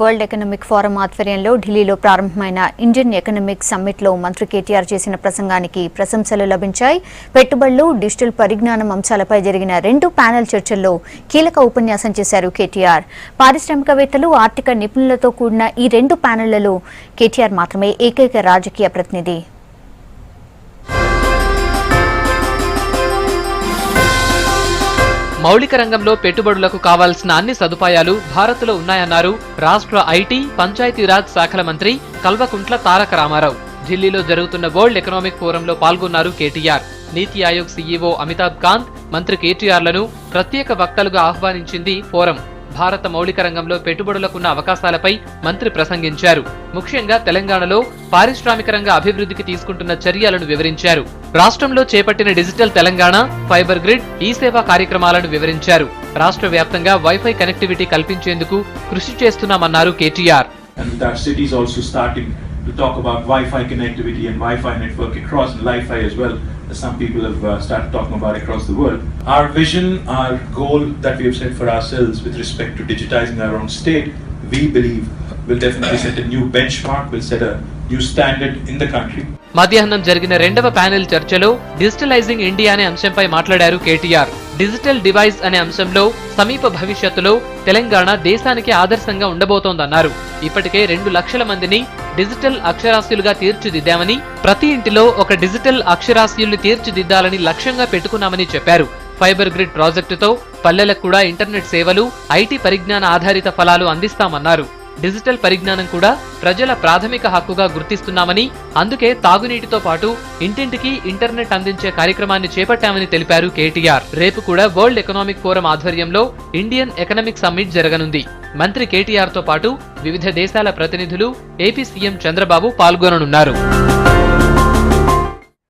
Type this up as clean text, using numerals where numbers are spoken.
World economic forum ఆధ్వర్యంలో ఢిల్లీలో ప్రారంభమైన ఇండియన్ ఎకనామిక్ సమ్మిట్లో మంత్రి కేటీఆర్ చేసిన ప్రసంగానికి ప్రశంసలు లభించాయి. పెట్టుబడులు, డిజిటల్ పరిజ్ఞానం అంశాలపై జరిగిన 2 ప్యానెల్ చర్చల్లో కీలక ఉపన్యాసం చేశారు కేటీఆర్. పారిశ్రామికవేత్తలు, ఆర్థిక నిపుణులతో కూడిన ఈ 2 ప్యానెళ్లలో కేటీఆర్ మాత్రమే ఏకైక రాజకీయ ప్రతినిధి. మౌలిక రంగంలో పెట్టుబడులకు కావాల్సిన అన్ని సదుపాయాలు భారత్లో ఉన్నాయన్నారు రాష్ట్ర ఐటీ, పంచాయతీరాజ్ శాఖల మంత్రి కల్వకుంట్ల తారక రామారావు. ఢిల్లీలో జరుగుతున్న వరల్డ్ ఎకనామిక్ ఫోరంలో పాల్గొన్నారు కేటీఆర్. నీతి ఆయోగ్ సీఈఓ అమితాబ్ కాంత్, మంత్రి కేటీఆర్లను ప్రత్యేక వక్తలుగా ఆహ్వానించింది ఫోరం. భారత మౌలిక రంగంలో పెట్టుబడులకున్న అవకాశాలపై మంత్రి ప్రసంగించారు. ముఖ్యంగా తెలంగాణలో పారిశ్రామిక రంగ అభివృద్ధికి తీసుకుంటున్న చర్యలను వివరించారు. రాష్ట్రంలో చేపట్టిన డిజిటల్ తెలంగాణ, ఫైబర్ గ్రిడ్, ఈ సేవా కార్యక్రమాలను వివరించారు. రాష్ట్ర వ్యాప్తంగా వైఫై కనెక్టివిటీ కల్పించేందుకు కృషి చేస్తున్నామన్నారు KTR. To talk about Wi-Fi connectivity and Wi-Fi network across and Li-Fi as well, as some people have started talking about across the world. Our vision, our goal that we have set for ourselves with respect to digitizing our own state, we believe will definitely set a new benchmark, will set a new standard in the country. మధ్యాహ్నం జరిగిన 2వ panel చర్చలో digitalising India అనే అంశంపై మాట్లాడారు KTR. Digital device అనే అంశంలో సమీప భవిష్యత్తులో తెలంగాణ దేశానికి ఆదర్శంగా ఉండబోతోందన్నారు. ఇప్పటికే 2 లక్షల మందిని డిజిటల్ అక్షరాస్యులుగా తీర్చిదిద్దామని, ప్రతి ఇంటిలో ఒక డిజిటల్ అక్షరాస్యుల్ని తీర్చిదిద్దాలని లక్ష్యంగా పెట్టుకున్నామని చెప్పారు. ఫైబర్ గ్రిడ్ ప్రాజెక్టుతో పల్లెలకు కూడా ఇంటర్నెట్ సేవలు, ఐటీ పరిజ్ఞాన ఆధారిత ఫలాలు అందిస్తామన్నారు. డిజిటల్ పరిజ్ఞానం కూడా ప్రజల ప్రాథమిక హక్కుగా గుర్తిస్తున్నామని, అందుకే తాగునీటితో పాటు ఇంటింటికి ఇంటర్నెట్ అందించే కార్యక్రమాన్ని చేపట్టామని తెలిపారు కేటీఆర్. రేపు కూడా వరల్డ్ ఎకనామిక్ ఫోరం ఆధ్వర్యంలో ఇండియన్ ఎకనామిక్ సమ్మిట్ జరగనుంది. మంత్రి కేటీఆర్ తో పాటు వివిధ దేశాల ప్రతినిధులు, ఏపీ సీఎం చంద్రబాబు పాల్గొననున్నారు.